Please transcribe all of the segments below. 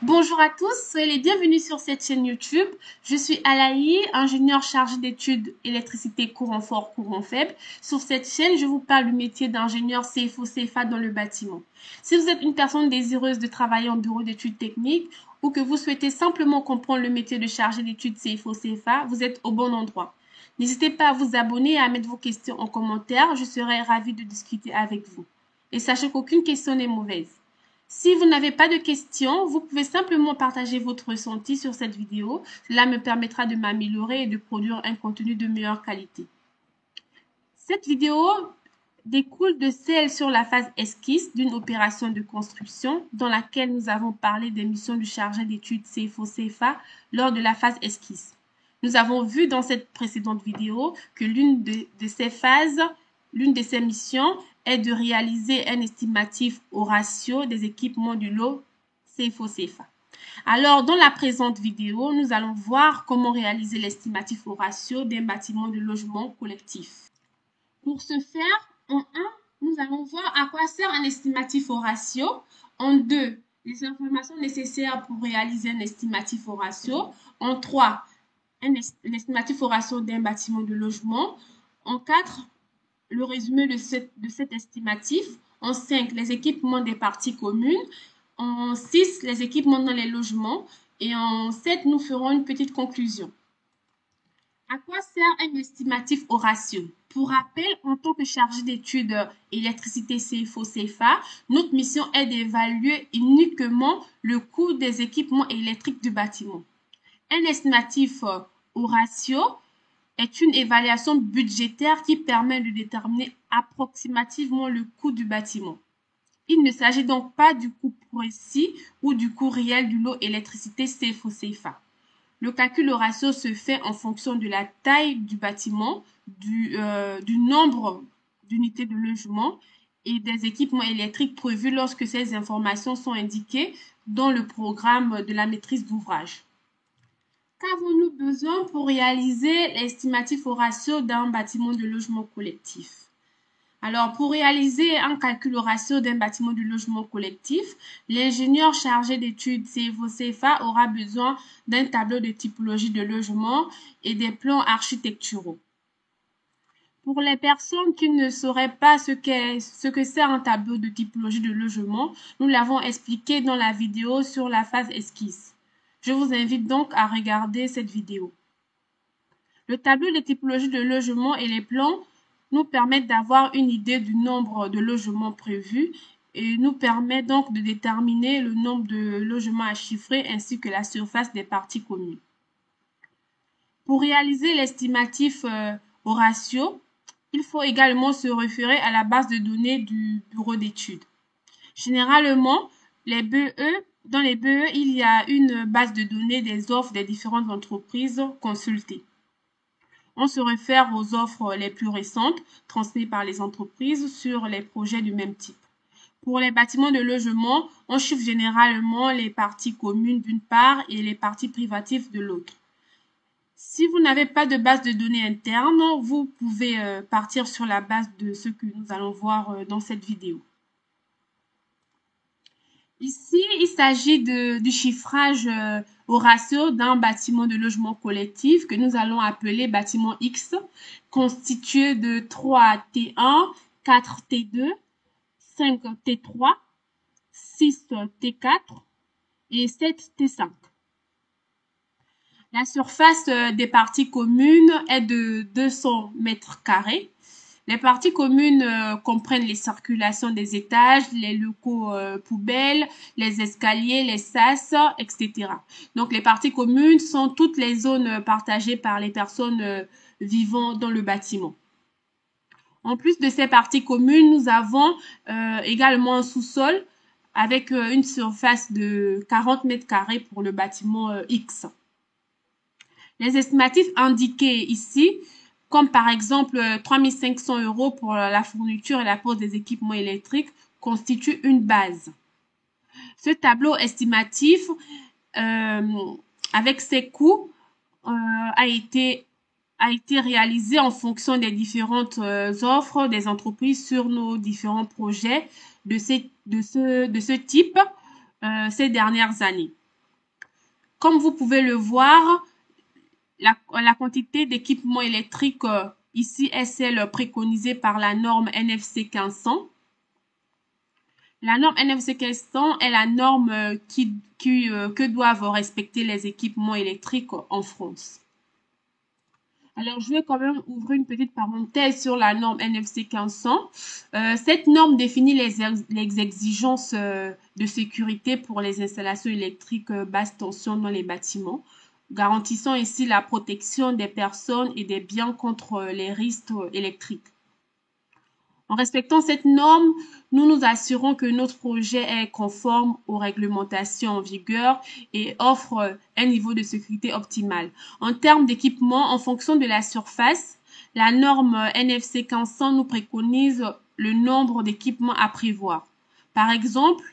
Bonjour à tous, soyez les bienvenus sur cette chaîne YouTube. Je suis Alaï, ingénieure chargée d'études électricité courant fort, courant faible. Sur cette chaîne, je vous parle du métier d'ingénieur CFO-CFA dans le bâtiment. Si vous êtes une personne désireuse de travailler en bureau d'études techniques ou que vous souhaitez simplement comprendre le métier de chargé d'études CFO-CFA, vous êtes au bon endroit. N'hésitez pas à vous abonner et à mettre vos questions en commentaire, je serai ravie de discuter avec vous. Et sachez qu'aucune question n'est mauvaise. Si vous n'avez pas de questions, vous pouvez simplement partager votre ressenti sur cette vidéo. Cela me permettra de m'améliorer et de produire un contenu de meilleure qualité. Cette vidéo découle de celle sur la phase esquisse d'une opération de construction dans laquelle nous avons parlé des missions du chargé d'études CFO-CFA lors de la phase esquisse. Nous avons vu dans cette précédente vidéo que l'une de ces missions est de réaliser un estimatif au ratio des équipements du lot CFO-CFA. Alors, dans la présente vidéo, nous allons voir comment réaliser l'estimatif au ratio d'un bâtiment de logement collectif. Pour ce faire, en 1, nous allons voir à quoi sert un estimatif au ratio. En 2, les informations nécessaires pour réaliser un estimatif au ratio. En 3, l'estimatif au ratio d'un bâtiment de logement. En 4, le résumé de cet estimatif. En 5, les équipements des parties communes. En 6, les équipements dans les logements. Et en 7, nous ferons une petite conclusion. À quoi sert un estimatif au ratio? Pour rappel, en tant que chargé d'études électricité CFO-CFA, notre mission est d'évaluer uniquement le coût des équipements électriques du bâtiment. Un estimatif au ratio est une évaluation budgétaire qui permet de déterminer approximativement le coût du bâtiment. Il ne s'agit donc pas du coût précis ou du coût réel du lot électricité CFO-CFA. Le calcul au ratio se fait en fonction de la taille du bâtiment, du nombre d'unités de logement et des équipements électriques prévus lorsque ces informations sont indiquées dans le programme de la maîtrise d'ouvrage. Qu'avons-nous besoin pour réaliser l'estimatif au ratio d'un bâtiment de logement collectif? Alors, pour réaliser un calcul au ratio d'un bâtiment de logement collectif, l'ingénieur chargé d'études CFO-CFA aura besoin d'un tableau de typologie de logement et des plans architecturaux. Pour les personnes qui ne sauraient pas ce que c'est un tableau de typologie de logement, nous l'avons expliqué dans la vidéo sur la phase esquisse. Je vous invite donc à regarder cette vidéo. Le tableau de typologie de logement et les plans nous permettent d'avoir une idée du nombre de logements prévus et nous permet donc de déterminer le nombre de logements à chiffrer ainsi que la surface des parties communes. Pour réaliser l'estimatif au ratio, il faut également se référer à la base de données du bureau d'études. Généralement, dans les BE, il y a une base de données des offres des différentes entreprises consultées. On se réfère aux offres les plus récentes transmises par les entreprises sur les projets du même type. Pour les bâtiments de logement, on chiffre généralement les parties communes d'une part et les parties privatives de l'autre. Si vous n'avez pas de base de données interne, vous pouvez partir sur la base de ce que nous allons voir dans cette vidéo. Ici, il s'agit du chiffrage au ratio d'un bâtiment de logement collectif que nous allons appeler bâtiment X, constitué de 3 T1, 4 T2, 5 T3, 6 T4 et 7 T5. La surface des parties communes est de 200 mètres carrés. Les parties communes comprennent les circulations des étages, les locaux poubelles, les escaliers, les sas, etc. Donc, les parties communes sont toutes les zones partagées par les personnes vivant dans le bâtiment. En plus de ces parties communes, nous avons également un sous-sol avec une surface de 40 mètres carrés pour le bâtiment X. Les estimatifs indiqués ici, comme par exemple 3 500 € pour la fourniture et la pose des équipements électriques, constituent une base. Ce tableau estimatif, avec ses coûts, a été réalisé en fonction des différentes offres des entreprises sur nos différents projets de ce type ces dernières années. comme vous pouvez le voir, la quantité d'équipements électriques ici est celle préconisée par la norme NFC 1500. La norme NFC 1500 est la norme que doivent respecter les équipements électriques en France. Alors, je vais quand même ouvrir une petite parenthèse sur la norme NFC 1500. Cette norme définit les exigences de sécurité pour les installations électriques basse tension dans les bâtiments, garantissant ainsi la protection des personnes et des biens contre les risques électriques. En respectant cette norme, nous nous assurons que notre projet est conforme aux réglementations en vigueur et offre un niveau de sécurité optimal. En termes d'équipement, en fonction de la surface, la norme NFC 1500 nous préconise le nombre d'équipements à prévoir. Par exemple,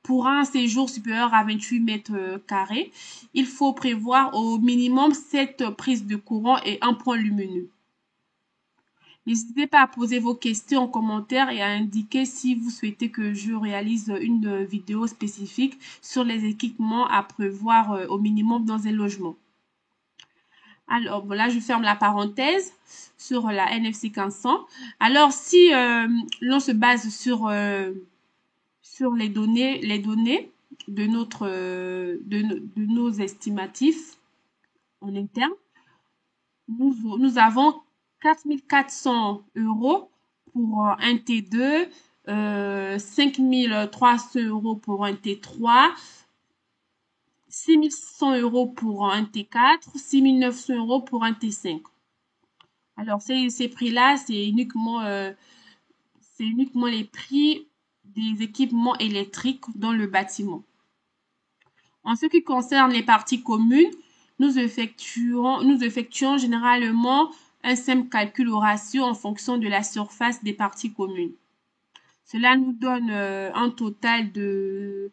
pour un séjour supérieur à 28 mètres carrés, il faut prévoir au minimum 7 prises de courant et un point lumineux. N'hésitez pas à poser vos questions en commentaire et à indiquer si vous souhaitez que je réalise une vidéo spécifique sur les équipements à prévoir au minimum dans un logement. Alors, voilà, je ferme la parenthèse sur la NFC 1500. Alors, si l'on se base sur les données de nos estimatifs en interne, nous avons 4 400 € pour un T2, 5 300 € pour un T3, 6 100 € pour un T4, 6 900 € pour un T5. Alors, ces prix-là, c'est uniquement les prix des équipements électriques dans le bâtiment. En ce qui concerne les parties communes, nous effectuons généralement un simple calcul au ratio en fonction de la surface des parties communes. Cela nous donne un total de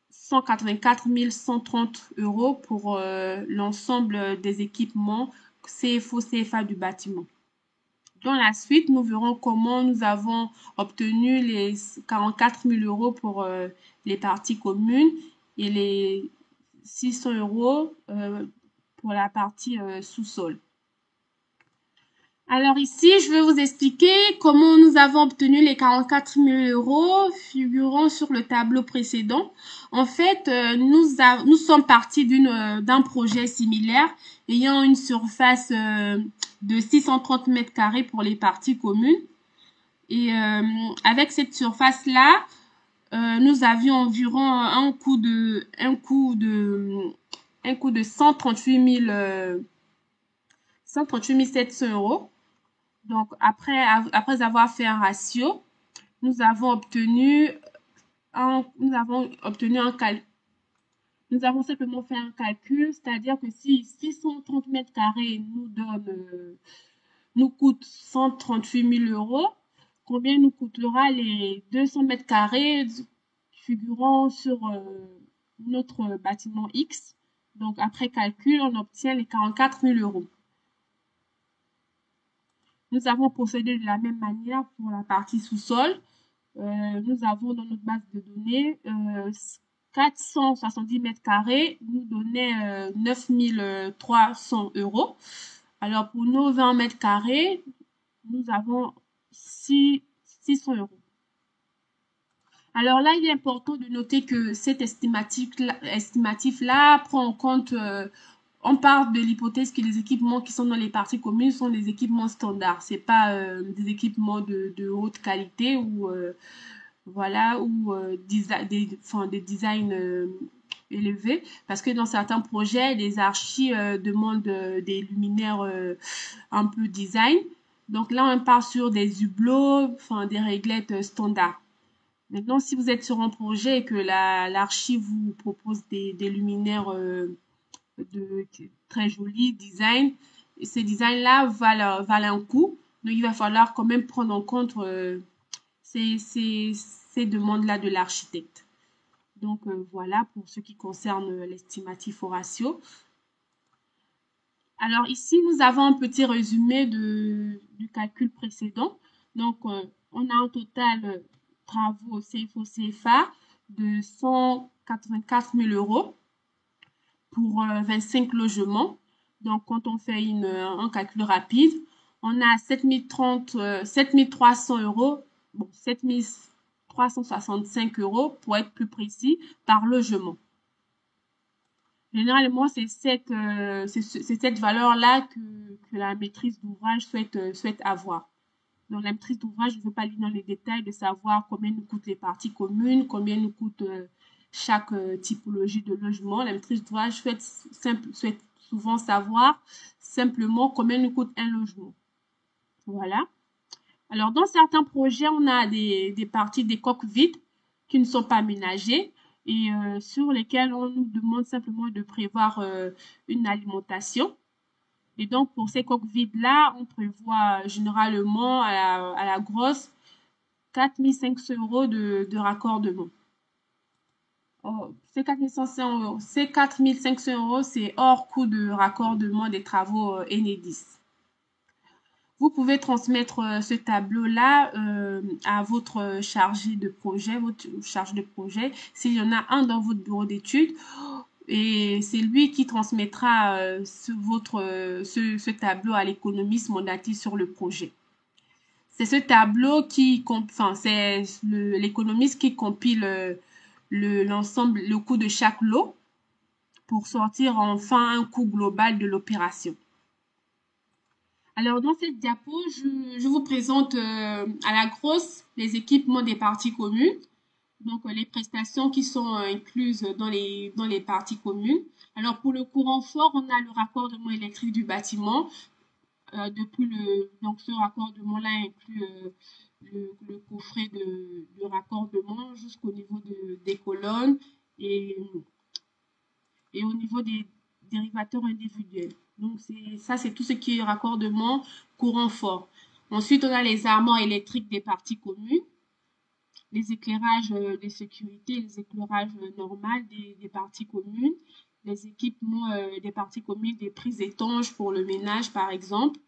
184 130 € pour l'ensemble des équipements CFO-CFA du bâtiment. Dans la suite, nous verrons comment nous avons obtenu les 44 000 € pour les parties communes et les 600 € pour la partie sous-sol. Alors ici, je vais vous expliquer comment nous avons obtenu les 44 000 € figurant sur le tableau précédent. En fait, nous sommes partis d'un projet similaire ayant une surface de 630 mètres carrés pour les parties communes. Et avec cette surface-là, nous avions environ un coût de 138 700 €. Donc, après avoir fait un ratio, nous avons simplement fait un calcul, c'est-à-dire que si 630 mètres carrés nous coûte 138 000 €, combien nous coûtera les 200 mètres carrés figurant sur notre bâtiment X. Donc, après calcul, on obtient les 44 000 €. Nous avons procédé de la même manière pour la partie sous-sol. Nous avons dans notre base de données 470 mètres carrés nous donnait 9 300 €. Alors pour nos 20 mètres carrés, nous avons 600 €. Alors là, il est important de noter que cet estimatif-là prend en compte on part de l'hypothèse que les équipements qui sont dans les parties communes sont des équipements standards. C'est pas des équipements de haute qualité ou voilà ou des designs élevés, parce que dans certains projets, les archis demandent des luminaires un peu design. Donc là, on part sur des hublots, des réglettes standards. Maintenant, si vous êtes sur un projet et que l'archi vous propose des luminaires de très jolis designs, ces designs-là valent un coût. Donc, il va falloir quand même prendre en compte ces demandes-là de l'architecte. Donc, voilà pour ce qui concerne l'estimatif au ratio. Alors, ici, nous avons un petit résumé du calcul précédent. Donc, on a un total travaux CFO-CFA de 184 000 €. pour 25 logements. Donc, quand on fait un calcul rapide, on a 7300 euros, bon, 7365 euros pour être plus précis, par logement. Généralement, c'est cette valeur-là que la maîtrise d'ouvrage souhaite avoir. Donc, la maîtrise d'ouvrage, je ne veux pas aller dans les détails de savoir combien nous coûtent les parties communes, combien nous coûte chaque typologie de logement. La maîtrise d'ouvrage souhaite souvent savoir simplement combien nous coûte un logement. Voilà. Alors, dans certains projets, on a des parties, des coques vides qui ne sont pas aménagées et sur lesquelles on nous demande simplement de prévoir une alimentation. Et donc, pour ces coques vides-là, on prévoit généralement à la grosse 4500 euros de raccordement. Oh, ces 4500 euros, c'est hors coût de raccordement des travaux Enedis. Vous pouvez transmettre ce tableau-là à votre chargé de projet, votre charge de projet, s'il y en a un dans votre bureau d'études. Et c'est lui qui transmettra ce tableau à l'économiste mandaté sur le projet. C'est ce tableau c'est l'économiste qui compile l'ensemble, le coût de chaque lot pour sortir enfin un coût global de l'opération. Alors, dans cette diapo, je vous présente à la grosse les équipements des parties communes. Donc, les prestations qui sont incluses dans les parties communes. Alors, pour le courant fort, on a le raccordement électrique du bâtiment. Donc, ce raccordement-là inclut le coffret de raccordement jusqu'au niveau des colonnes et au niveau des dérivateurs individuels. Donc, c'est tout ce qui est raccordement courant fort. Ensuite, on a les armoires électriques des parties communes, les éclairages de sécurité, les éclairages normaux des parties communes, les équipements des parties communes, des prises étanches pour le ménage, par exemple.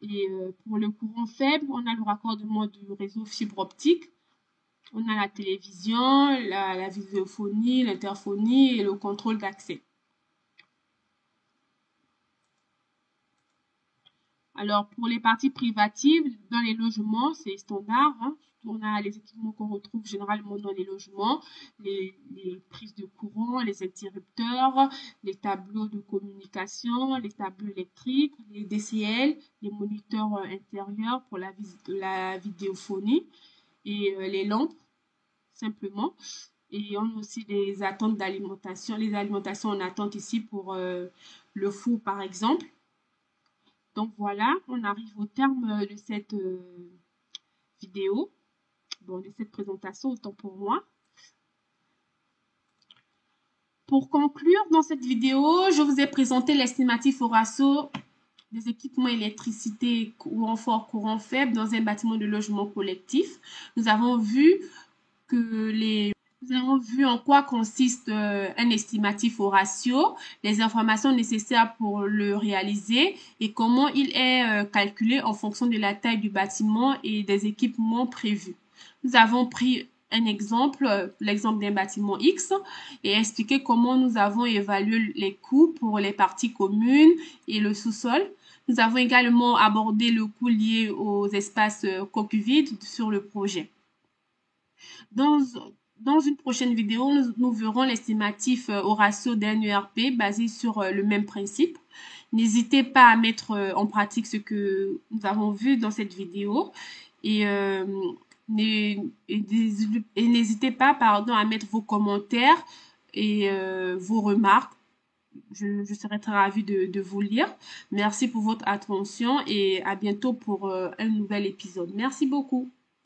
Et pour le courant faible, on a le raccordement du réseau fibre optique. On a la télévision, la vidéophonie, l'interphonie et le contrôle d'accès. Alors, pour les parties privatives, dans les logements, c'est standard. Hein. On a les équipements qu'on retrouve généralement dans les logements, les prises de courant, les interrupteurs, les tableaux de communication, les tableaux électriques, les DCL, les moniteurs intérieurs pour la vidéophonie et les lampes, simplement. Et on a aussi des attentes d'alimentation. Les alimentations en attente ici pour le four, par exemple. Donc voilà, on arrive au terme de cette vidéo, bon, de cette présentation, autant pour moi. Pour conclure, dans cette vidéo, je vous ai présenté l'estimatif au ratio des équipements électricité courant fort, courant faible dans un bâtiment de logement collectif. Nous avons vu en quoi consiste un estimatif au ratio, les informations nécessaires pour le réaliser et comment il est calculé en fonction de la taille du bâtiment et des équipements prévus. Nous avons pris un exemple, l'exemple d'un bâtiment X et expliqué comment nous avons évalué les coûts pour les parties communes et le sous-sol. Nous avons également abordé le coût lié aux espaces coques vides sur le projet. Dans une prochaine vidéo, nous verrons l'estimatif au ratio d'un ERP basé sur le même principe. N'hésitez pas à mettre en pratique ce que nous avons vu dans cette vidéo et n'hésitez pas à mettre vos commentaires et vos remarques. Je serai très ravie de vous lire. Merci pour votre attention et à bientôt pour un nouvel épisode. Merci beaucoup.